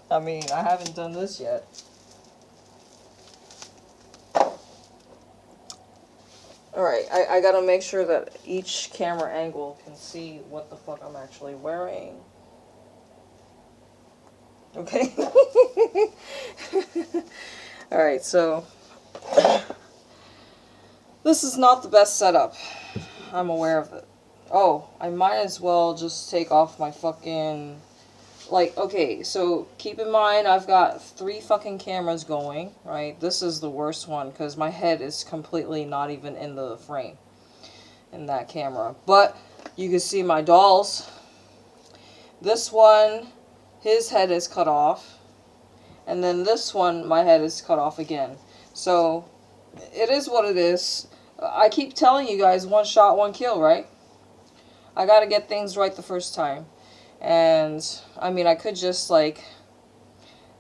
I mean, I haven't done this yet. Alright, I gotta make sure that each camera angle can see what the fuck I'm actually wearing. Okay? Alright, so this is not the best setup. I'm aware of it. Oh, I might as well just take off my fucking... Like, okay, so keep in mind I've got 3 fucking cameras going, right? This is the worst one because my head is completely not even in the frame in that camera. But you can see my dolls. This one, his head is cut off. And then this one, my head is cut off again. So, it is what it is. I keep telling you guys, one shot, one kill, right? I gotta get things right the first time. And, I mean, I could just, like,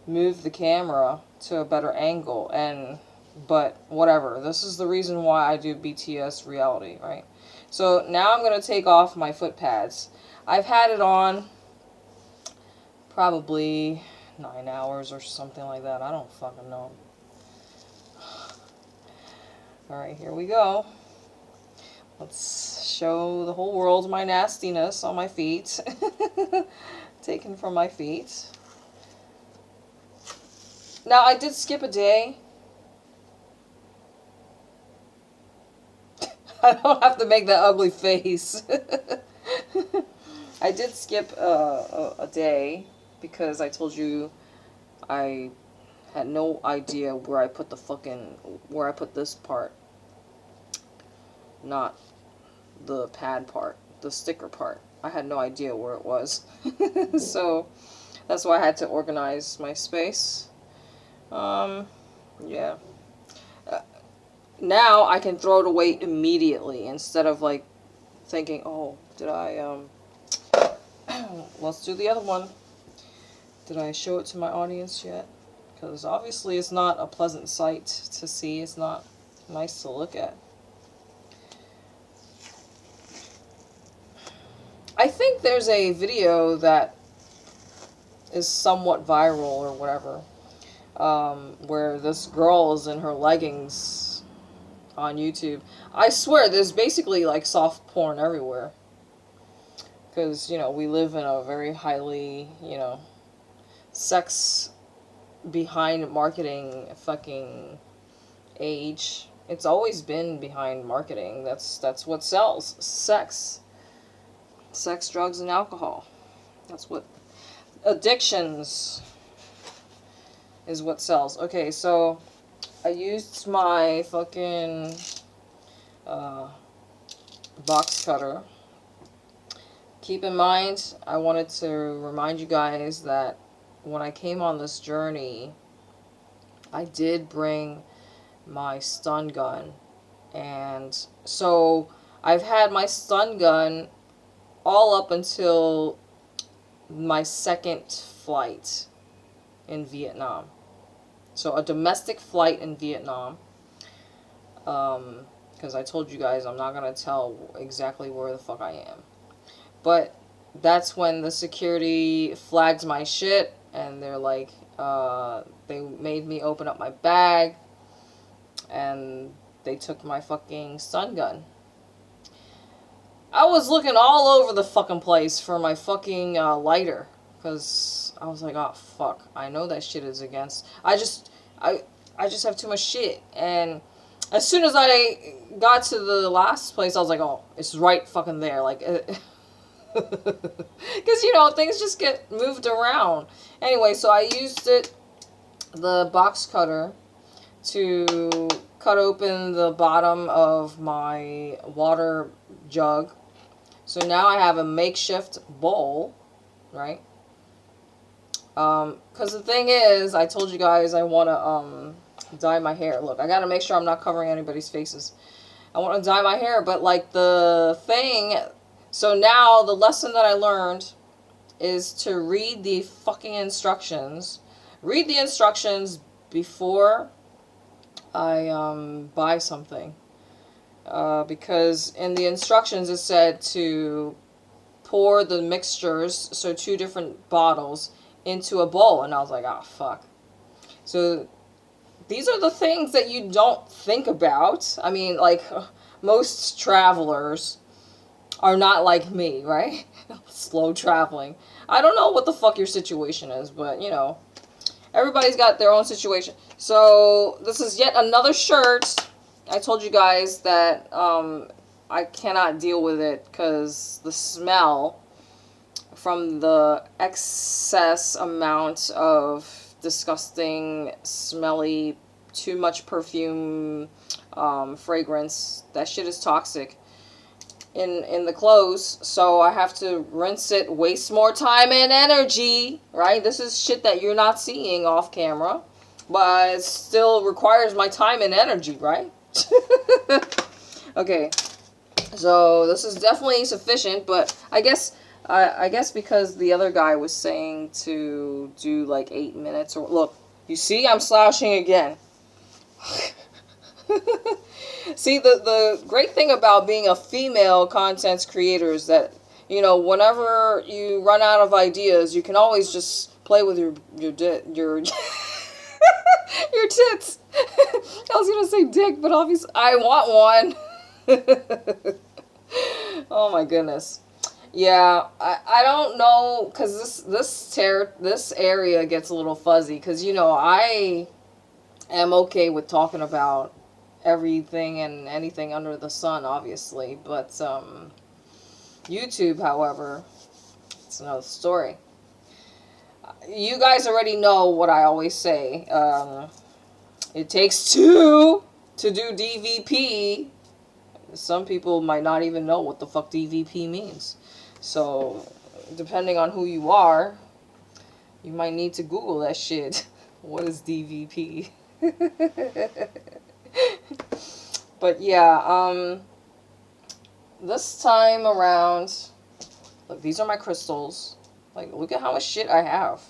move the camera to a better angle. But, whatever. This is the reason why I do BTS reality, right? So, now I'm going to take off my foot pads. I've had it on probably 9 hours or something like that. I don't fucking know. Alright, here we go. Let's show the whole world my nastiness on my feet. Taken from my feet. Now, I did skip a day. I don't have to make that ugly face. I did skip a day because I told you I had no idea where I put this part. Not the pad part, the sticker part. I had no idea where it was. So that's why I had to organize my space. Yeah. Now I can throw it away immediately instead of like thinking, oh, did I, let's do the other one. Did I show it to my audience yet? Because obviously it's not a pleasant sight to see. It's not nice to look at. I think there's a video that is somewhat viral or whatever, where this girl is in her leggings on YouTube. I swear, there's basically like soft porn everywhere. Because, you know, we live in a very highly, you know, sex behind marketing fucking age. It's always been behind marketing. That's what sells. Sex, drugs, and alcohol. That's what... Addictions is what sells. Okay, so I used my fucking box cutter. Keep in mind, I wanted to remind you guys that when I came on this journey, I did bring my stun gun. And so I've had my stun gun all up until my second flight in Vietnam. So a domestic flight in Vietnam. Because I told you guys I'm not going to tell exactly where the fuck I am. But that's when the security flags my shit. And they're like, they made me open up my bag. And they took my fucking stun gun. I was looking all over the fucking place for my fucking lighter. Because I was like, oh, fuck. I know that shit is against... I just have too much shit. And as soon as I got to the last place, I was like, oh, it's right fucking there. Like... Because, you know, things just get moved around. Anyway, so I used the box cutter, to cut open the bottom of my water jug. So now I have a makeshift bowl, right? Because the thing is, I told you guys I want to dye my hair. Look, I got to make sure I'm not covering anybody's faces. I want to dye my hair, but like the thing... So now the lesson that I learned is to read the fucking instructions. Read the instructions before I buy something. Because in the instructions it said to pour the mixtures, so 2 different bottles, into a bowl. And I was like, oh, fuck. So these are the things that you don't think about. I mean, like, most travelers are not like me, right? Slow traveling. I don't know what the fuck your situation is, but, you know, everybody's got their own situation. So this is yet another shirt. I told you guys that I cannot deal with it because the smell from the excess amount of disgusting, smelly, too much perfume, fragrance. That shit is toxic in the clothes. So I have to rinse it, waste more time and energy, right? This is shit that you're not seeing off camera, but it still requires my time and energy, right? Okay, so this is definitely sufficient, but I guess because the other guy was saying to do like 8 minutes, or look, you see, I'm slouching again. See, the great thing about being a female content creator is that, you know, whenever you run out of ideas, you can always just play with your your your tits. I was gonna say dick, but obviously I want one. Oh my goodness. Yeah, I don't know, because this area gets a little fuzzy, because, you know, I am okay with talking about everything and anything under the sun, obviously, but YouTube, however, it's another story. You guys already know what I always say. It takes two to do DVP. Some people might not even know what the fuck DVP means. So, depending on who you are, you might need to Google that shit. What is DVP? But yeah, this time around, look, these are my crystals. Like, look at how much shit I have.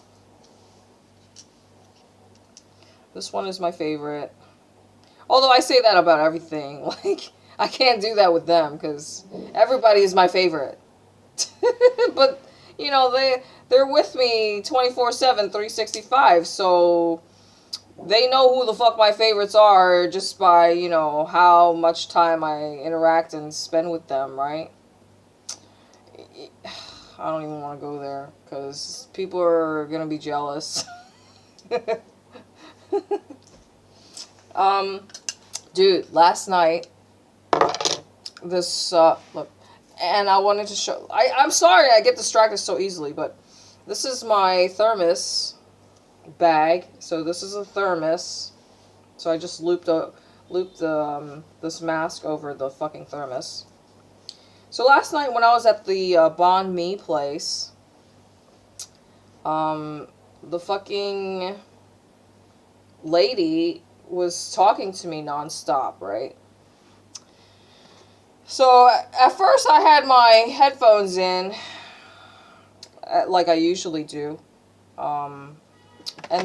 This one is my favorite. Although I say that about everything. Like, I can't do that with them because everybody is my favorite. But, you know, they're with me 24/7, 365, so they know who the fuck my favorites are just by, you know, how much time I interact and spend with them, right? I don't even want to go there because people are going to be jealous. Dude, last night, this, look, and I wanted to show, I'm sorry I get distracted so easily, but this is my thermos bag. So this is a thermos. So I just looped this mask over the fucking thermos. So last night when I was at the Banh Mi place, the fucking lady was talking to me nonstop, right? So at first I had my headphones in, like I usually do. And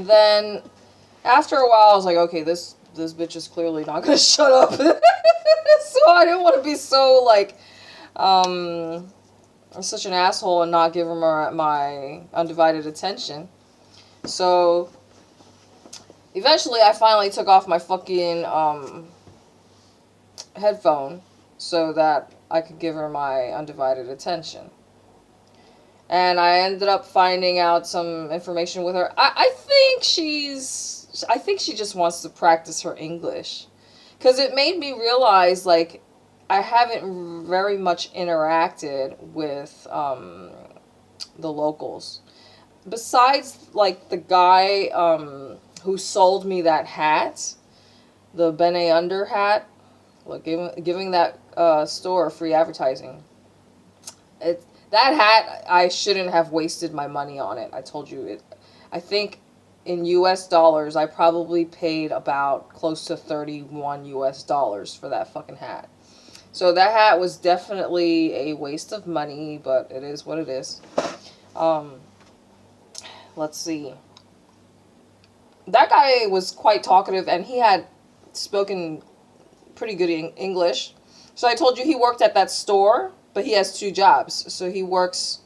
then after a while I was like, okay, this bitch is clearly not gonna shut up. So I didn't want to be so like such an asshole and not give her my undivided attention. So eventually I finally took off my fucking headphone so that I could give her my undivided attention. And I ended up finding out some information with her. I think she just wants to practice her English. Because it made me realize, like, I haven't very much interacted with the locals. Besides, like, the guy who sold me that hat, the Bene Under hat, like, giving that store free advertising. That hat, I shouldn't have wasted my money on it. I told you it. I think in US dollars, I probably paid about close to $31 US for that fucking hat. So that hat was definitely a waste of money, but it is what it is. Let's see. That guy was quite talkative, and he had spoken pretty good English. So I told you he worked at that store, but he has 2 jobs. So he works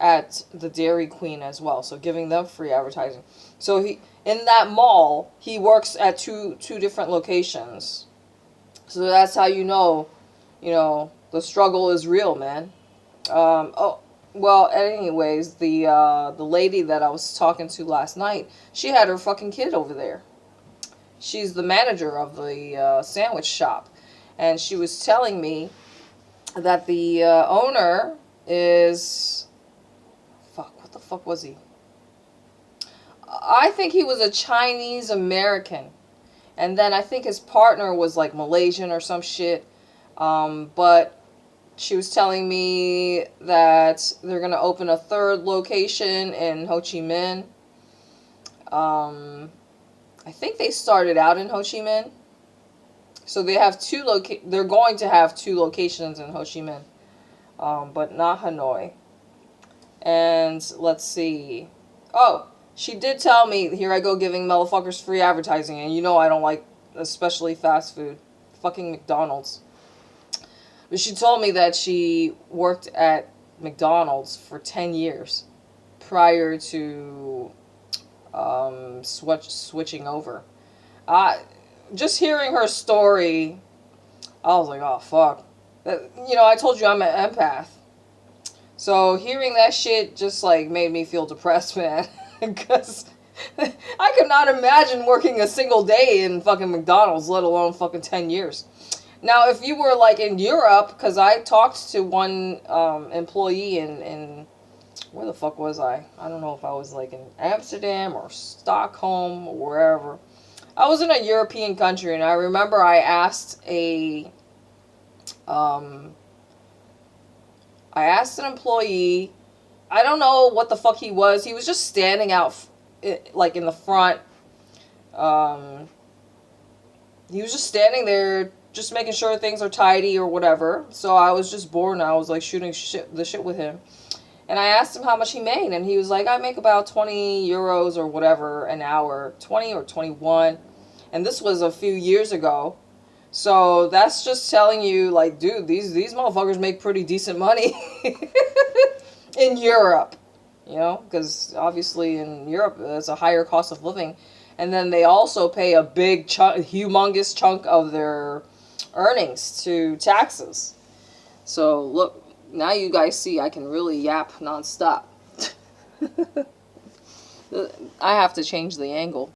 at the Dairy Queen as well, so giving them free advertising. So he, in that mall, he works at two different locations. So that's how you know, the struggle is real, man. Oh, well, anyways, the lady that I was talking to last night, she had her fucking kid over there. She's the manager of the sandwich shop, and she was telling me that the owner is, fuck, what the fuck was he? I think he was a Chinese American, and then I think his partner was like Malaysian or some shit. But she was telling me that they're gonna open a third location in Ho Chi Minh. I think they started out in Ho Chi Minh. So they have they're going to have two locations in Ho Chi Minh, but not Hanoi. And let's see. Oh, she did tell me, here I go giving motherfuckers free advertising, and you know I don't like, especially fast food. Fucking McDonald's. But she told me that she worked at McDonald's for 10 years prior to switching over. Just hearing her story, I was like, oh, fuck. You know, I told you I'm an empath. So hearing that shit just, like, made me feel depressed, man. Because I could not imagine working a single day in fucking McDonald's, let alone fucking 10 years. Now, if you were, like, in Europe, because I talked to one employee in where the fuck was I? I don't know if I was, like, in Amsterdam or Stockholm or wherever. I was in a European country, and I remember I asked an employee, I don't know what the fuck he was. He was just standing out, like, in the front. He was just standing there, just making sure things are tidy or whatever. So I was just bored, and I was, like, shooting the shit with him. And I asked him how much he made, and he was like, I make about 20 euros or whatever an hour, 20 or 21. And this was a few years ago. So that's just telling you, like, dude, these motherfuckers make pretty decent money in Europe, you know, because obviously in Europe it's a higher cost of living, and then they also pay a big humongous chunk of their earnings to taxes. So look, now you guys see I can really yap nonstop. I have to change the angle.